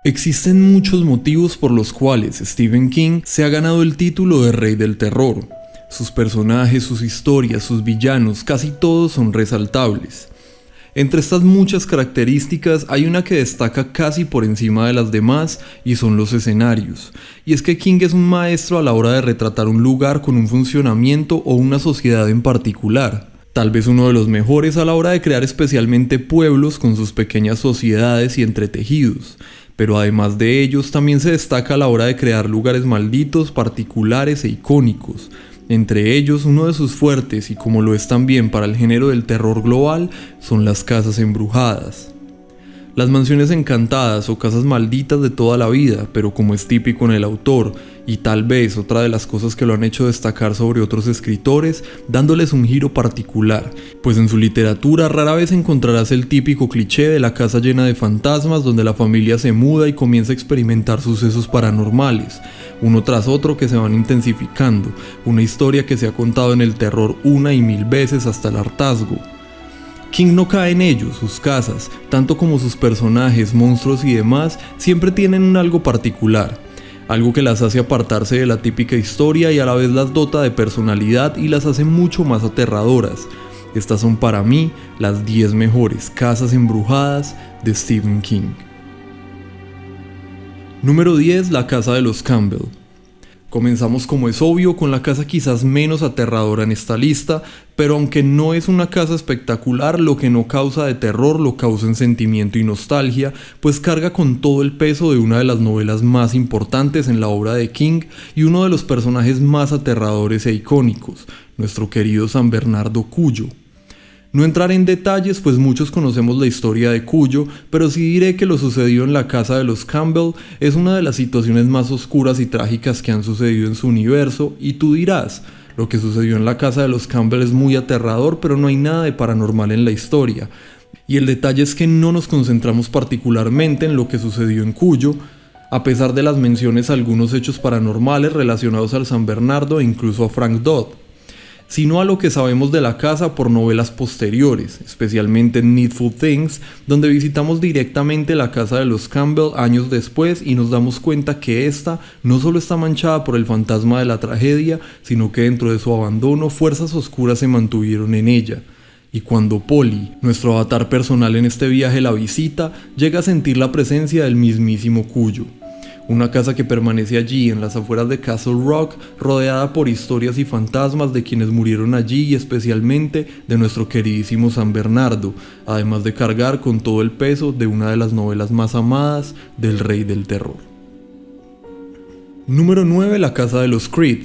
Existen muchos motivos por los cuales Stephen King se ha ganado el título de Rey del Terror. Sus personajes, sus historias, sus villanos, casi todos son resaltables. Entre estas muchas características hay una que destaca casi por encima de las demás y son los escenarios. Y es que King es un maestro a la hora de retratar un lugar con un funcionamiento o una sociedad en particular. Tal vez uno de los mejores a la hora de crear especialmente pueblos con sus pequeñas sociedades y entretejidos. Pero además de ellos también se destaca a la hora de crear lugares malditos, particulares e icónicos. Entre ellos, uno de sus fuertes, y como lo es también para el género del terror global, son las casas embrujadas. Las mansiones encantadas o casas malditas de toda la vida, pero como es típico en el autor, y tal vez otra de las cosas que lo han hecho destacar sobre otros escritores, dándoles un giro particular, pues en su literatura rara vez encontrarás el típico cliché de la casa llena de fantasmas donde la familia se muda y comienza a experimentar sucesos paranormales, uno tras otro que se van intensificando, una historia que se ha contado en el terror una y mil veces hasta el hartazgo. King no cae en ello, sus casas, tanto como sus personajes, monstruos y demás, siempre tienen un algo particular, algo que las hace apartarse de la típica historia y a la vez las dota de personalidad y las hace mucho más aterradoras. Estas son para mí las 10 mejores casas embrujadas de Stephen King. Número 10, la casa de los Campbell. Comenzamos, como es obvio, con la casa quizás menos aterradora en esta lista, pero aunque no es una casa espectacular, lo que no causa de terror lo causa en sentimiento y nostalgia, pues carga con todo el peso de una de las novelas más importantes en la obra de King y uno de los personajes más aterradores e icónicos, nuestro querido San Bernardo Cuyo. No entraré en detalles, pues muchos conocemos la historia de Cuyo, pero sí diré que lo sucedido en la casa de los Campbell es una de las situaciones más oscuras y trágicas que han sucedido en su universo, y tú dirás, lo que sucedió en la casa de los Campbell es muy aterrador, pero no hay nada de paranormal en la historia. Y el detalle es que no nos concentramos particularmente en lo que sucedió en Cuyo, a pesar de las menciones a algunos hechos paranormales relacionados al San Bernardo e incluso a Frank Dodd, sino a lo que sabemos de la casa por novelas posteriores, especialmente en Needful Things, donde visitamos directamente la casa de los Campbell años después y nos damos cuenta que esta no solo está manchada por el fantasma de la tragedia, sino que dentro de su abandono fuerzas oscuras se mantuvieron en ella. Y cuando Polly, nuestro avatar personal en este viaje, la visita, llega a sentir la presencia del mismísimo Cuyo. Una casa que permanece allí en las afueras de Castle Rock, rodeada por historias y fantasmas de quienes murieron allí y especialmente de nuestro queridísimo San Bernardo, además de cargar con todo el peso de una de las novelas más amadas del Rey del Terror. Número 9, la casa de los Creed.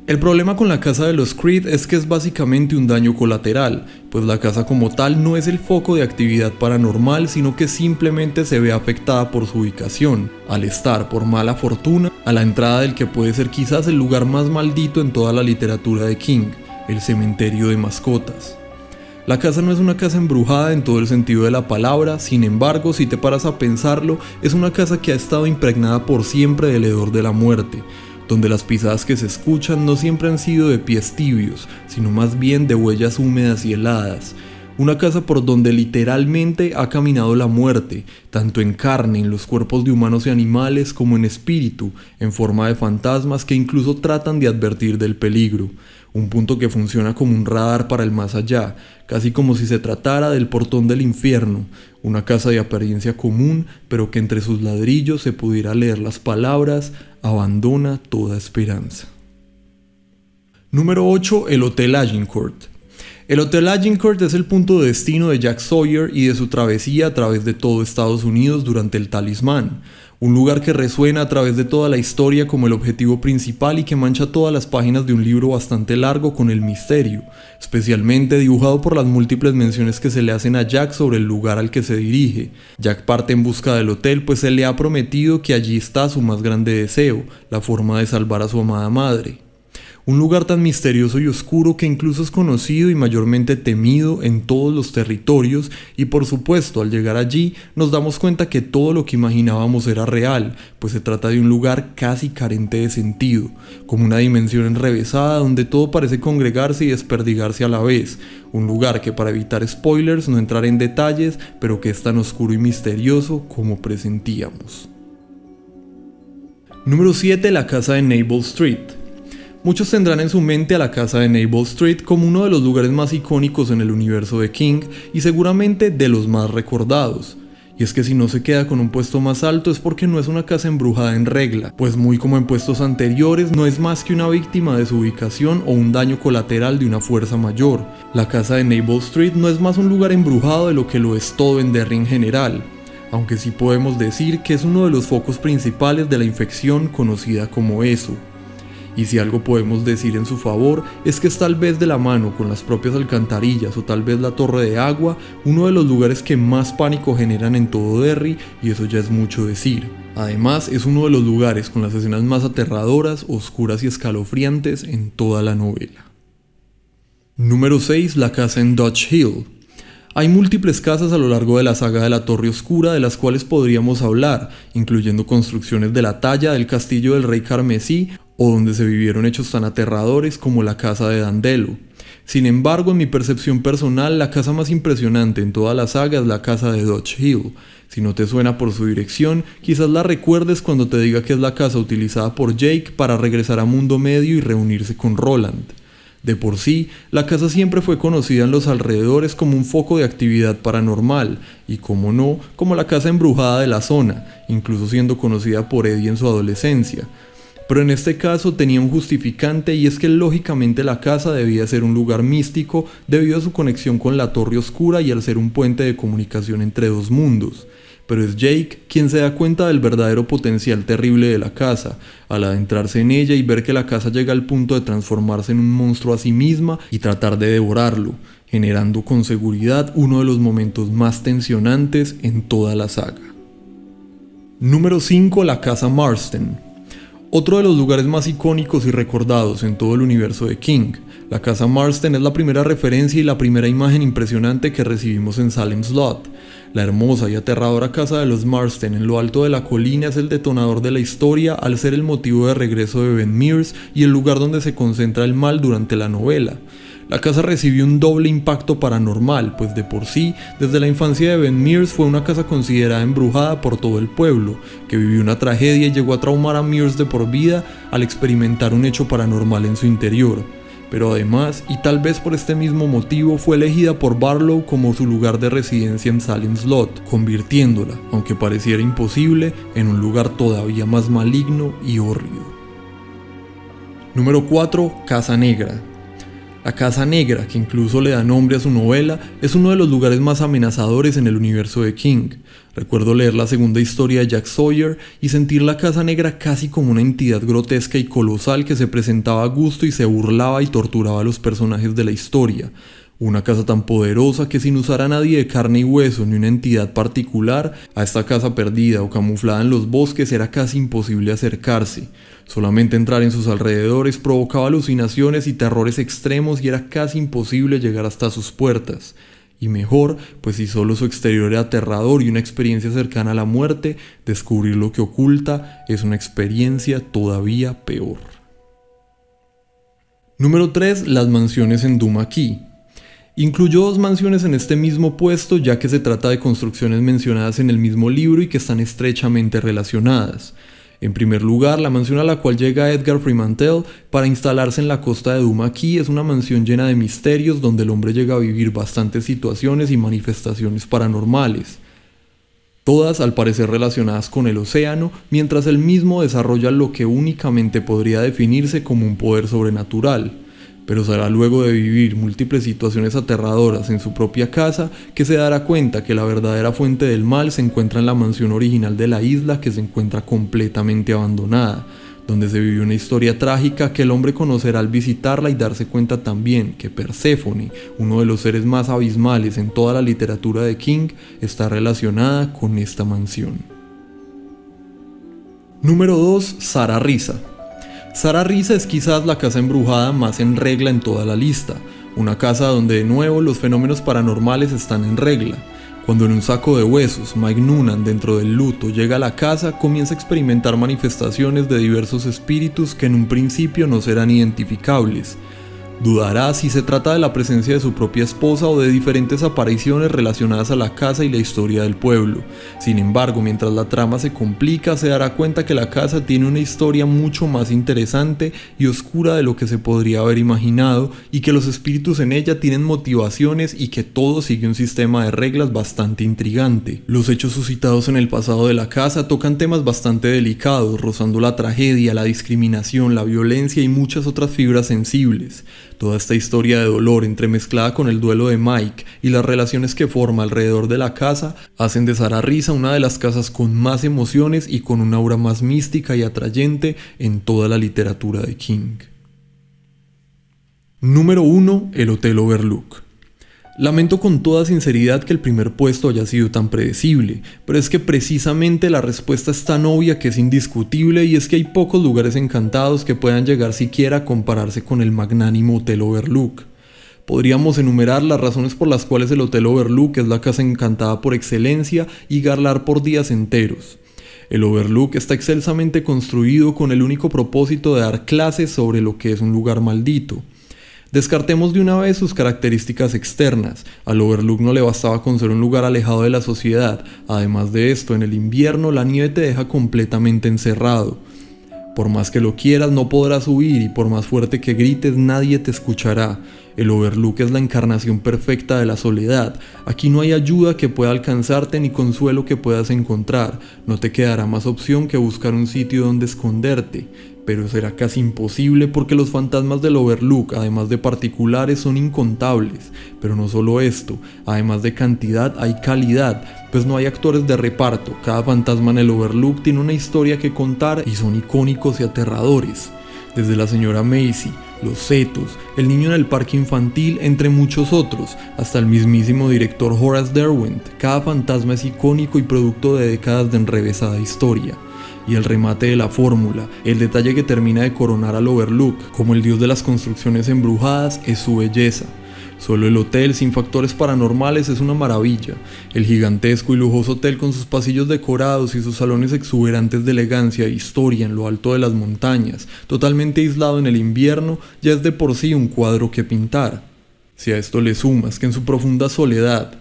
El problema con la casa de los Creed es que es básicamente un daño colateral, pues la casa como tal no es el foco de actividad paranormal, sino que simplemente se ve afectada por su ubicación, al estar, por mala fortuna, a la entrada del que puede ser quizás el lugar más maldito en toda la literatura de King, el cementerio de mascotas. La casa no es una casa embrujada en todo el sentido de la palabra, sin embargo, si te paras a pensarlo, es una casa que ha estado impregnada por siempre del hedor de la muerte, donde las pisadas que se escuchan no siempre han sido de pies tibios, sino más bien de huellas húmedas y heladas. Una casa por donde literalmente ha caminado la muerte, tanto en carne, en los cuerpos de humanos y animales, como en espíritu, en forma de fantasmas que incluso tratan de advertir del peligro. Un punto que funciona como un radar para el más allá, casi como si se tratara del portón del infierno, una casa de apariencia común, pero que entre sus ladrillos se pudiera leer las palabras: abandona toda esperanza. Número 8, el Hotel Agincourt. El Hotel Agincourt es el punto de destino de Jack Sawyer y de su travesía a través de todo Estados Unidos durante el Talismán, un lugar que resuena a través de toda la historia como el objetivo principal y que mancha todas las páginas de un libro bastante largo con el misterio, especialmente dibujado por las múltiples menciones que se le hacen a Jack sobre el lugar al que se dirige. Jack parte en busca del hotel, pues se le ha prometido que allí está su más grande deseo, la forma de salvar a su amada madre. Un lugar tan misterioso y oscuro que incluso es conocido y mayormente temido en todos los territorios, y por supuesto al llegar allí nos damos cuenta que todo lo que imaginábamos era real, pues se trata de un lugar casi carente de sentido, como una dimensión enrevesada donde todo parece congregarse y desperdigarse a la vez, un lugar que, para evitar spoilers, no entraré en detalles, pero que es tan oscuro y misterioso como presentíamos. Número 7. La casa de Naval Street. Muchos tendrán en su mente a la casa de Naval Street como uno de los lugares más icónicos en el universo de King y seguramente de los más recordados. Y es que si no se queda con un puesto más alto es porque no es una casa embrujada en regla, pues muy como en puestos anteriores no es más que una víctima de su ubicación o un daño colateral de una fuerza mayor. La casa de Naval Street no es más un lugar embrujado de lo que lo es todo en Derry en general, aunque sí podemos decir que es uno de los focos principales de la infección conocida como ESO. Y si algo podemos decir en su favor es que es tal vez de la mano con las propias alcantarillas o tal vez la torre de agua, uno de los lugares que más pánico generan en todo Derry, y eso ya es mucho decir. Además es uno de los lugares con las escenas más aterradoras, oscuras y escalofriantes en toda la novela. Número 6. La casa en Dodge Hill. Hay múltiples casas a lo largo de la saga de la Torre Oscura de las cuales podríamos hablar, incluyendo construcciones de la talla del castillo del Rey Carmesí o donde se vivieron hechos tan aterradores como la casa de Dandelo. Sin embargo, en mi percepción personal, la casa más impresionante en toda la saga es la casa de Dodge Hill. Si no te suena por su dirección, quizás la recuerdes cuando te diga que es la casa utilizada por Jake para regresar a Mundo Medio y reunirse con Roland. De por sí, la casa siempre fue conocida en los alrededores como un foco de actividad paranormal, y como no, como la casa embrujada de la zona, incluso siendo conocida por Eddie en su adolescencia. Pero en este caso tenía un justificante, y es que lógicamente la casa debía ser un lugar místico debido a su conexión con la Torre Oscura y al ser un puente de comunicación entre dos mundos. Pero es Jake quien se da cuenta del verdadero potencial terrible de la casa, al adentrarse en ella y ver que la casa llega al punto de transformarse en un monstruo a sí misma y tratar de devorarlo, generando con seguridad uno de los momentos más tensionantes en toda la saga. Número 5. La casa Marsden. Otro de los lugares más icónicos y recordados en todo el universo de King. La casa Marsden es la primera referencia y la primera imagen impresionante que recibimos en Salem's Lot. La hermosa y aterradora casa de los Marsden en lo alto de la colina es el detonador de la historia al ser el motivo de regreso de Ben Mears y el lugar donde se concentra el mal durante la novela. La casa recibió un doble impacto paranormal, pues de por sí, desde la infancia de Ben Mears fue una casa considerada embrujada por todo el pueblo, que vivió una tragedia y llegó a traumar a Mears de por vida al experimentar un hecho paranormal en su interior. Pero además, y tal vez por este mismo motivo, fue elegida por Barlow como su lugar de residencia en Salem's Lot, convirtiéndola, aunque pareciera imposible, en un lugar todavía más maligno y hórrido. Número 4. Casa Negra. La Casa Negra, que incluso le da nombre a su novela, es uno de los lugares más amenazadores en el universo de King. Recuerdo leer la segunda historia de Jack Sawyer y sentir la Casa Negra casi como una entidad grotesca y colosal que se presentaba a gusto y se burlaba y torturaba a los personajes de la historia. Una casa tan poderosa que sin usar a nadie de carne y hueso ni una entidad particular, a esta casa perdida o camuflada en los bosques era casi imposible acercarse. Solamente entrar en sus alrededores provocaba alucinaciones y terrores extremos y era casi imposible llegar hasta sus puertas. Y mejor, pues si solo su exterior era aterrador y una experiencia cercana a la muerte, descubrir lo que oculta es una experiencia todavía peor. Número 3. Las mansiones en Duma Key. Incluyó 2 mansiones en este mismo puesto, ya que se trata de construcciones mencionadas en el mismo libro y que están estrechamente relacionadas. En primer lugar, la mansión a la cual llega Edgar Fremantle para instalarse en la costa de Duma Key es una mansión llena de misterios donde el hombre llega a vivir bastantes situaciones y manifestaciones paranormales. Todas al parecer relacionadas con el océano, mientras él mismo desarrolla lo que únicamente podría definirse como un poder sobrenatural. Pero será luego de vivir múltiples situaciones aterradoras en su propia casa que se dará cuenta que la verdadera fuente del mal se encuentra en la mansión original de la isla, que se encuentra completamente abandonada, donde se vivió una historia trágica que el hombre conocerá al visitarla y darse cuenta también que Perséfone, uno de los seres más abismales en toda la literatura de King, está relacionada con esta mansión. Número 2. Sarah Risa. Sarah Risa es quizás la casa embrujada más en regla en toda la lista, una casa donde de nuevo los fenómenos paranormales están en regla. Cuando en un saco de huesos, Mike Noonan dentro del luto llega a la casa, comienza a experimentar manifestaciones de diversos espíritus que en un principio no serán identificables. Dudará si se trata de la presencia de su propia esposa o de diferentes apariciones relacionadas a la casa y la historia del pueblo. Sin embargo, mientras la trama se complica, se dará cuenta que la casa tiene una historia mucho más interesante y oscura de lo que se podría haber imaginado, y que los espíritus en ella tienen motivaciones y que todo sigue un sistema de reglas bastante intrigante. Los hechos suscitados en el pasado de la casa tocan temas bastante delicados, rozando la tragedia, la discriminación, la violencia y muchas otras fibras sensibles. Toda esta historia de dolor entremezclada con el duelo de Mike y las relaciones que forma alrededor de la casa hacen de Sarah Risa una de las casas con más emociones y con una aura más mística y atrayente en toda la literatura de King. Número 1. El Hotel Overlook. Lamento con toda sinceridad que el primer puesto haya sido tan predecible, pero es que precisamente la respuesta es tan obvia que es indiscutible, y es que hay pocos lugares encantados que puedan llegar siquiera a compararse con el magnánimo Hotel Overlook. Podríamos enumerar las razones por las cuales el Hotel Overlook es la casa encantada por excelencia y garlar por días enteros. El Overlook está excelsamente construido con el único propósito de dar clases sobre lo que es un lugar maldito. Descartemos de una vez sus características externas. Al Overlook no le bastaba con ser un lugar alejado de la sociedad. Además de esto, en el invierno la nieve te deja completamente encerrado. Por más que lo quieras, no podrás huir, y por más fuerte que grites, nadie te escuchará. El Overlook es la encarnación perfecta de la soledad. Aquí no hay ayuda que pueda alcanzarte ni consuelo que puedas encontrar. No te quedará más opción que buscar un sitio donde esconderte. Pero será casi imposible porque los fantasmas del Overlook, además de particulares, son incontables. Pero no solo esto, además de cantidad hay calidad, pues no hay actores de reparto. Cada fantasma en el Overlook tiene una historia que contar y son icónicos y aterradores. Desde la señora Macy, los Zetos, el niño en el parque infantil, entre muchos otros, hasta el mismísimo director Horace Derwent. Cada fantasma es icónico y producto de décadas de enrevesada historia. Y el remate de la fórmula, el detalle que termina de coronar al Overlook como el dios de las construcciones embrujadas, es su belleza. Solo el hotel, sin factores paranormales, es una maravilla. El gigantesco y lujoso hotel con sus pasillos decorados y sus salones exuberantes de elegancia e historia en lo alto de las montañas, totalmente aislado en el invierno, ya es de por sí un cuadro que pintar. Si a esto le sumas que en su profunda soledad,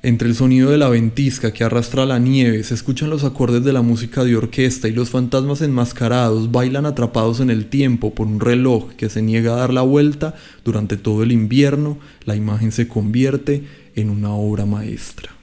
entre el sonido de la ventisca que arrastra la nieve, se escuchan los acordes de la música de orquesta y los fantasmas enmascarados bailan atrapados en el tiempo por un reloj que se niega a dar la vuelta durante todo el invierno, la imagen se convierte en una obra maestra.